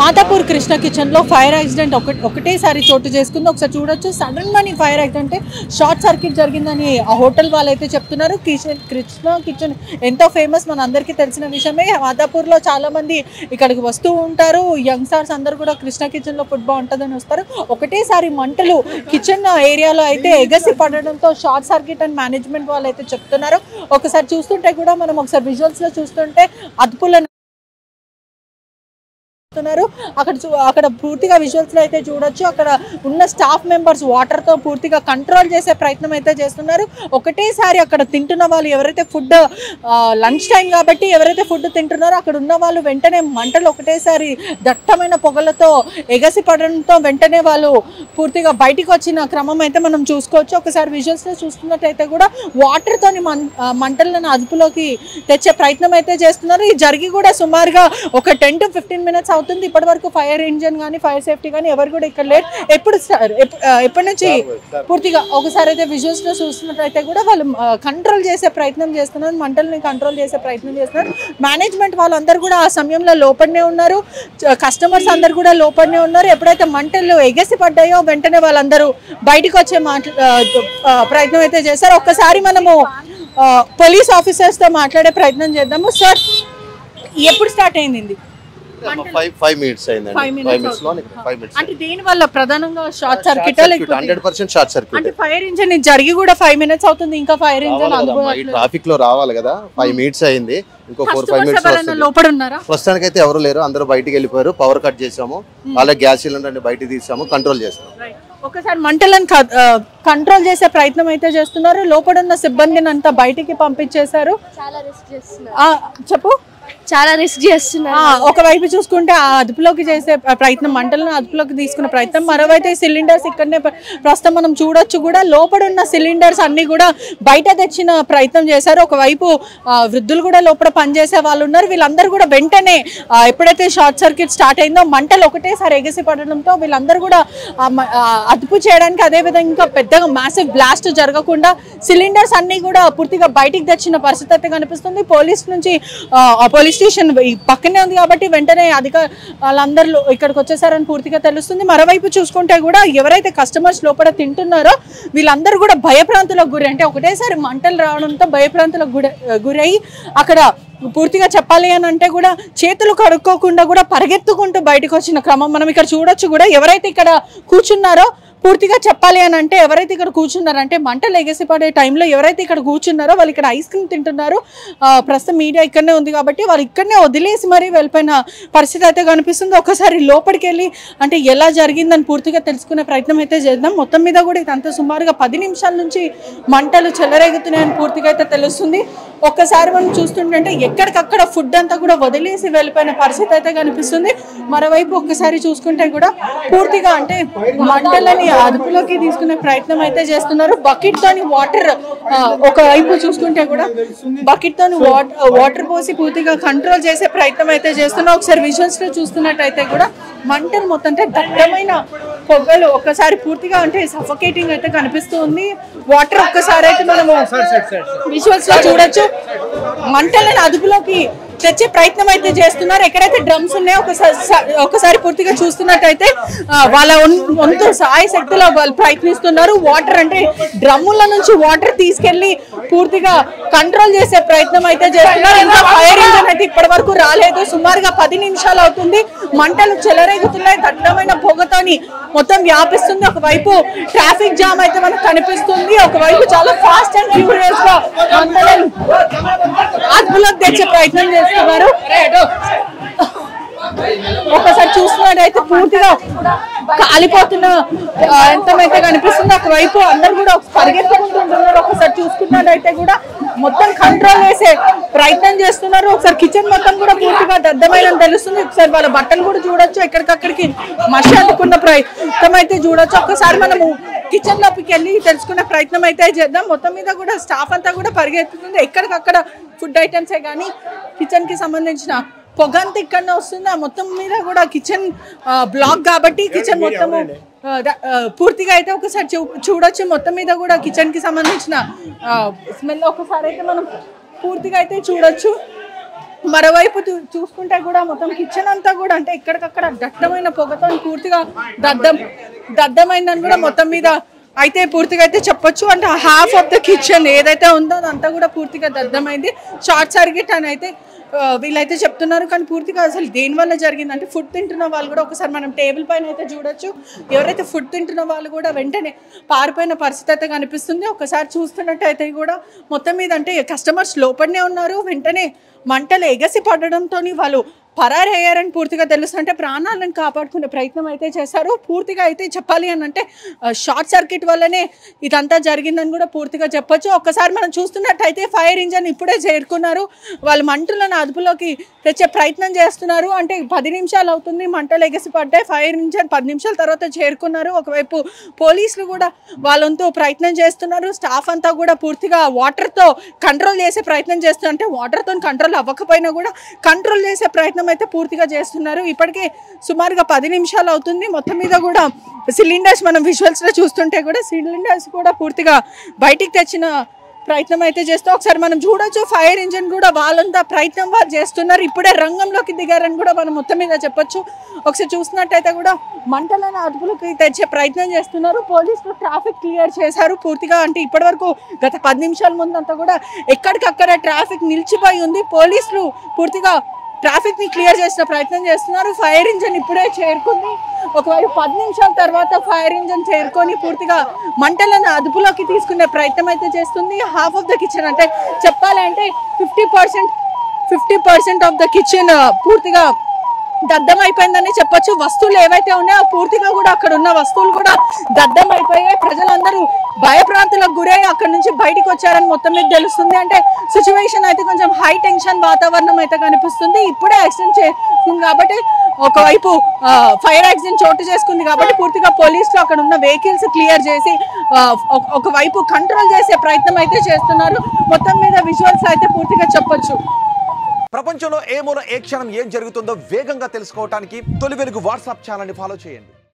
మాదాపూర్ కృష్ణ కిచెన్లో fire accident ఒకటేసారి చోటు చేసుకుంది. ఒకసారి చూడొచ్చు. సడన్ గా ఫైర్ యాక్సిడెంట్ షార్ట్ సర్క్యూట్ జరిగిందని ఆ హోటల్ వాళ్ళైతే చెప్తున్నారు. కృష్ణ కిచెన్ ఎంతో ఫేమస్, మన అందరికీ తెలిసిన విషయమే. మాదాపూర్లో చాలా మంది ఇక్కడికి వస్తూ ఉంటారు. యంగ్స్టర్స్ అందరు కూడా కృష్ణ కిచెన్లో ఫుడ్ బాగుంటుందని వస్తారు. ఒకటేసారి మంటలు కిచెన్ ఏరియాలో అయితే ఎగసి పడడంతో షార్ట్ సర్క్యూట్ అని మేనేజ్మెంట్ వాళ్ళు అయితే చెప్తున్నారు. ఒకసారి చూస్తుంటే కూడా మనం ఒకసారి విజువల్స్ లో చూస్తుంటే అదుపులను అక్కడ పూర్తిగా విజువల్స్ లో అయితే చూడొచ్చు. అక్కడ ఉన్న స్టాఫ్ మెంబర్స్ వాటర్ తో పూర్తిగా కంట్రోల్ చేసే ప్రయత్నం అయితే చేస్తున్నారు. ఒకటేసారి అక్కడ తింటున్న వాళ్ళు ఎవరైతే ఫుడ్ లంచ్ టైం కాబట్టి ఎవరైతే ఫుడ్ తింటున్నారో అక్కడ ఉన్న వాళ్ళు వెంటనే మంటలు ఒకటేసారి దట్టమైన పొగలతో ఎగసి పడడంతో వెంటనే వాళ్ళు పూర్తిగా బయటికి వచ్చిన క్రమం అయితే మనం చూసుకోవచ్చు. ఒకసారి విజువల్స్ లో చూస్తున్నట్టయితే కూడా వాటర్ తోని మంటలను అదుపులోకి తెచ్చే ప్రయత్నం అయితే చేస్తున్నారు. ఇది జరిగి కూడా సుమారుగా ఒక 10 to 15 minutes అవుతుంది. ఇప్పటి వరకు ఫైర్ ఇంజన్ కానీ ఫైర్ సేఫ్టీ కానీ ఎవరు కూడా ఇక్కడ లేరు. ఎప్పటి నుంచి పూర్తిగా ఒకసారి అయితే విజువల్స్ లో చూస్తున్నట్లయితే కూడా వాళ్ళు కంట్రోల్ చేసే ప్రయత్నం చేస్తున్నారు, మంటల్ని కంట్రోల్ చేసే ప్రయత్నం చేస్తున్నారు. మేనేజ్మెంట్ వాళ్ళందరూ కూడా ఆ సమయంలో లోపలనే ఉన్నారు. కస్టమర్స్ అందరు కూడా లోపలనే ఉన్నారు. ఎప్పుడైతే మంటలు ఎగసి పడ్డాయో వెంటనే వాళ్ళందరూ బయటకు వచ్చే ప్రయత్నం అయితే చేస్తారు. ఒక్కసారి మనము పోలీస్ ఆఫీసర్స్ తో మాట్లాడే ప్రయత్నం చేద్దాము. సార్, ఎప్పుడు స్టార్ట్ అయింది? 5 minutes అయిందండి. 5 minutes లో 5 minutes. అంటే దీని వల్ల ప్రధానంగా షార్ట్ సర్క్యూట్ 100% షార్ట్ సర్క్యూట్. అంటే ఫైర్ ఇంజన్ జరిగి కూడా 5 minutes అవుతుంది. ఇంకా ఫైర్ ఇంజన్ ట్రాఫిక్ లో రావాలి కదా. 5 minutes అయింది. ఇంకో 4-5 minutes వస్తుంది. లోపల ఉన్నారా? ప్రస్తుతానికి అయితే ఎవరు లేరు, అందరూ బయటికి వెళ్ళిపోయారు. పవర్ కట్ చేసాము, అలాగే గ్యాస్ సిలిండర్ బయటికి తీసాము, కంట్రోల్ చేస్తాము. ఒకసారి మంటలను కంట్రోల్ చేసే ప్రయత్నం అయితే చేస్తున్నారు. లోపల ఉన్న సిబ్బందిని అంతా బయటికి పంపించేశారు. చెప్పు. చాలా రిస్క్ చేస్తున్నారు. ఒకవైపు చూసుకుంటే ఆ అదుపులోకి చేసే ప్రయత్నం, మంటలను అదుపులోకి తీసుకునే ప్రయత్నం, మరోవైతే సిలిండర్స్ ఇక్కడనే ప్రస్తుతం మనం చూడొచ్చు కూడా. లోపల ఉన్న సిలిండర్స్ అన్ని కూడా బయట తెచ్చిన ప్రయత్నం చేశారు. ఒకవైపు వృద్ధులు కూడా లోపల పనిచేసే వాళ్ళు ఉన్నారు. వీళ్ళందరూ కూడా వెంటనే ఎప్పుడైతే షార్ట్ సర్క్యూట్ స్టార్ట్ అయిందో మంటలు ఒకటేసారి ఎగసి పడడంతో వీళ్ళందరూ కూడా అదుపు చేయడానికి, అదేవిధంగా ఇంకా పెద్దగా మ్యాసివ్ బ్లాస్ట్ జరగకుండా సిలిండర్స్ అన్ని కూడా పూర్తిగా బయటికి తెచ్చిన పరిస్థితి అయితే కనిపిస్తుంది. పోలీస్ స్టేషన్ పక్కనే ఉంది కాబట్టి వెంటనే వాళ్ళందరూ ఇక్కడికి వచ్చేసారని పూర్తిగా తెలుస్తుంది. మరోవైపు చూసుకుంటే కూడా ఎవరైతే కస్టమర్స్ లోపల తింటున్నారో వీళ్ళందరూ కూడా భయప్రాంతులకు గురి, అంటే ఒకటేసారి మంటలు రావడంతో భయప్రాంతులకు గురయ్యి అక్కడ పూర్తిగా చెప్పాలి అని అంటే కూడా చేతులు కడుక్కోకుండా కూడా పరిగెత్తుకుంటూ బయటకు వచ్చిన క్రమం మనం ఇక్కడ చూడొచ్చు కూడా. ఎవరైతే ఇక్కడ కూర్చున్నారో పూర్తిగా చెప్పాలి అని అంటే ఎవరైతే ఇక్కడ కూర్చున్నారంటే మంటలు ఎగసిపడే టైంలో ఎవరైతే ఇక్కడ కూర్చున్నారో వాళ్ళు ఇక్కడ ఐస్ క్రీమ్ తింటున్నారు. ప్రస్తుతం మీడియా ఇక్కడనే ఉంది కాబట్టి వాళ్ళు ఇక్కడనే వదిలేసి మరీ వెళ్ళిపోయిన పరిస్థితి అయితే కనిపిస్తుంది. ఒకసారి లోపలికి వెళ్ళి అంటే ఎలా జరిగిందని పూర్తిగా తెలుసుకునే ప్రయత్నం అయితే చేద్దాం. మొత్తం మీద కూడా ఇదంతా సుమారుగా 10 నిమిషాల నుంచి మంటలు చెలరేగుతున్నాయని పూర్తిగా అయితే తెలుస్తుంది. ఒక్కసారి మనం చూస్తుంటే ఎక్కడికక్కడ ఫుడ్ అంతా కూడా వదిలేసి వెళ్ళిపోయిన పరిస్థితి అయితే కనిపిస్తుంది. మరోవైపు ఒక్కసారి చూసుకుంటే కూడా పూర్తిగా అంటే మంటలని అదుపులోకి తీసుకునే ప్రయత్నం అయితే చేస్తున్నారు. బకెట్ తోని వాటర్, ఒకవైపు చూసుకుంటే కూడా బకెట్ తోని వాటర్ పోసి పూర్తిగా కంట్రోల్ చేసే ప్రయత్నం అయితే చేస్తున్నారు. ఒకసారి విజువల్స్ లో చూస్తున్నట్టయితే కూడా మంటలు మొత్తం అంటే దట్టమైన పొగలు ఒక్కసారి పూర్తిగా అంటే సఫోకేటింగ్ అయితే కనిపిస్తూ ఉంది. వాటర్ ఒక్కసారి అయితే మనము విజువల్స్ లో చూడొచ్చు. మంటలను అదుపులోకి తెచ్చే ప్రయత్నం అయితే చేస్తున్నారు. ఎక్కడైతే డ్రమ్స్ ఉన్నాయో ఒకసారి పూర్తిగా చూస్తున్నట్టయితే వాళ్ళ వంతు సహాయ శక్తిలో వాళ్ళు ప్రయత్నిస్తున్నారు. వాటర్ అంటే డ్రమ్ముల నుంచి వాటర్ తీసుకెళ్లి పూర్తిగా కంట్రోల్ చేసే ప్రయత్నం అయితే చేస్తున్నారు. ఇంకా ఫైర్ ఇంజన్ అయితే ఇప్పటి వరకు రాలేదు. సుమారుగా 10 నిమిషాలు అవుతుంది. మంటలు చెలరేగుతున్నాయి. దట్టమైన పొగతోని మొత్తం వ్యాపిస్తుంది. ఒకవైపు ట్రాఫిక్ జామ్ అయితే మనకు కనిపిస్తుంది. ఒకవైపు చాలా ఫాస్ట్ అండ్ ఫ్యూరియస్ గా మంటలను అదుపులోకి తెచ్చే ప్రయత్నం చేస్తున్నారు. ఒకసారి చూస్తున్నట్టయితే పూర్తిగా కాలిపోతున్న ఎంతమైతే కనిపిస్తుంది. ఒకవైపు అందరు కూడా పరిగెత్తుకుంటున్నారు. ఒకసారి చూసుకున్నట్టయితే కూడా మొత్తం కంట్రోల్ చేసే ప్రయత్నం చేస్తున్నారు. ఒకసారి కిచెన్ మొత్తం కూడా పూర్తిగా దద్దమైన తెలుస్తుంది. ఒకసారి వాళ్ళ బట్టలు కూడా చూడొచ్చు. ఎక్కడికక్కడికి మషి అందుకున్న ప్రయత్నం అయితే చూడొచ్చు. ఒకసారి మనము కిచెన్ లోకి వెళ్ళి తెలుసుకునే ప్రయత్నం అయితే చేద్దాం. మొత్తం మీద కూడా స్టాఫ్ అంతా కూడా పరిగెత్తుతుంది. ఎక్కడికక్కడ ఫుడ్ ఐటమ్సే కానీ కిచెన్ కి సంబంధించిన పొగ అంతా ఇక్కడనే వస్తుంది. ఆ మొత్తం మీద కూడా కిచెన్ బ్లాక్ కాబట్టి కిచెన్ మొత్తము పూర్తిగా అయితే ఒకసారి చూడొచ్చు. మొత్తం మీద కూడా కిచెన్ కి సంబంధించిన స్మెల్ ఒకసారి అయితే మనం పూర్తిగా అయితే చూడొచ్చు. మరోవైపు చూసుకుంటే కూడా మొత్తం కిచెన్ అంతా కూడా అంటే ఎక్కడికక్కడ దట్టమైన పొగతో పూర్తిగా దద్దమైందని కూడా మొత్తం మీద అయితే పూర్తిగా అయితే చెప్పొచ్చు. అంటే హాఫ్ ఆఫ్ ద కిచెన్ ఏదైతే ఉందో అదంతా కూడా పూర్తిగా దద్దమైంది. షార్ట్ సర్క్యూట్ అని అయితే వీళ్ళైతే చెప్తున్నారు. కానీ పూర్తిగా అసలు దేనివల్ల జరిగింది అంటే ఫుడ్ తింటున్న వాళ్ళు కూడా ఒకసారి మనం టేబుల్ పైన అయితే చూడొచ్చు. ఎవరైతే ఫుడ్ తింటున్న వాళ్ళు కూడా వెంటనే పారిపోయిన పరిస్థితి అయితే కనిపిస్తుంది. ఒకసారి చూస్తున్నట్టయితే కూడా మొత్తం మీద అంటే కస్టమర్స్ లోపలనే ఉన్నారు. వెంటనే మంటలు ఎగసి పడడంతో వాళ్ళు పరారయ్యారని పూర్తిగా తెలుస్తుంటే ప్రాణాలను కాపాడుకునే ప్రయత్నం అయితే చేశారు. పూర్తిగా అయితే చెప్పాలి అని అంటే షార్ట్ సర్క్యూట్ వల్లనే ఇదంతా జరిగిందని కూడా పూర్తిగా చెప్పొచ్చు. ఒక్కసారి మనం చూస్తున్నట్టయితే ఫైర్ ఇంజన్ ఇప్పుడే చేరుకున్నారు. వాళ్ళు మంటలను అదుపులోకి తెచ్చే ప్రయత్నం చేస్తున్నారు. అంటే 10 నిమిషాలు అవుతుంది మంటలు ఎగసి పడ్డాయి. ఫైర్ ఇంజన్ 10 నిమిషాల తర్వాత చేరుకున్నారు. ఒకవైపు పోలీసులు కూడా వాళ్ళంతా ప్రయత్నం చేస్తున్నారు. స్టాఫ్ అంతా కూడా పూర్తిగా వాటర్తో కంట్రోల్ చేసే ప్రయత్నం చేస్తున్నారు. అంటే వాటర్తో కంట్రోల్ అవ్వకపోయినా కూడా కంట్రోల్ చేసే ప్రయత్నం అయితే పూర్తిగా చేస్తున్నారు. ఇప్పటికే సుమారుగా 10 నిమిషాలు అవుతుంది. మొత్తం మీద కూడా సిలిండర్స్ మనం విజువల్స్ లో చూస్తుంటే కూడా సిలిండర్స్ కూడా పూర్తిగా బయటికి తెచ్చిన ప్రయత్నం అయితే చేస్తూ ఒకసారి మనం చూడొచ్చు. ఫైర్ ఇంజిన్ కూడా వాళ్ళంతా ప్రయత్నం వాళ్ళు చేస్తున్నారు. ఇప్పుడే రంగంలోకి దిగారని కూడా మనం మొత్తం మీద చెప్పొచ్చు. ఒకసారి చూసినట్టయితే కూడా మంటలను అదుపులోకి తెచ్చే ప్రయత్నం చేస్తున్నారు. పోలీసులు ట్రాఫిక్ క్లియర్ చేశారు పూర్తిగా. అంటే ఇప్పటివరకు గత 10 నిమిషాల ముందంతా కూడా ఎక్కడికక్కడ ట్రాఫిక్ నిలిచిపోయి ఉంది. పోలీసులు పూర్తిగా ట్రాఫిక్ ని క్లియర్ చేసిన ప్రయత్నం చేస్తున్నారు. ఫైర్ ఇంజన్ ఇప్పుడే చేరుకుంది. ఒకవైపు 10 నిమిషాల తర్వాత ఫైర్ ఇంజన్ చేరుకొని పూర్తిగా మంటలను అదుపులోకి తీసుకునే ప్రయత్నం అయితే చేస్తుంది. హాఫ్ ఆఫ్ ద కిచెన్ అంటే చెప్పాలంటే 50% ఆఫ్ ద కిచెన్ పూర్తిగా దద్దం అయిపోయిందని చెప్పొచ్చు. వస్తువులు ఏవైతే ఉన్నాయో పూర్తిగా కూడా అక్కడ ఉన్న వస్తువులు కూడా దద్దం అయిపోయాయి. ప్రజలందరూ భయప్రాంతులకు గురై అక్కడ నుంచి బయటకు వచ్చారని మొత్తం మీద తెలుస్తుంది. అంటే సిచ్యువేషన్ అయితే కొంచెం హై టెన్షన్ వాతావరణం అయితే కనిపిస్తుంది. ఇప్పుడే యాక్సిడెంట్ చేస్తుంది కాబట్టి ఒకవైపు ఫైర్ యాక్సిడెంట్ చోటు చేసుకుంది కాబట్టి పూర్తిగా పోలీసులు అక్కడ ఉన్న వెహికల్స్ క్లియర్ చేసి ఒకవైపు కంట్రోల్ చేసే ప్రయత్నం అయితే చేస్తున్నారు. మొత్తం మీద విజువల్స్ అయితే పూర్తిగా చెప్పొచ్చు. ప్రపంచంలో ఏ మూల ఏ క్షణం ఏం జరుగుతుందో వేగంగా తెలుసుకోవడానికి తొలి వెలుగు వాట్సాప్ ఛానల్ని ఫాలో చేయండి.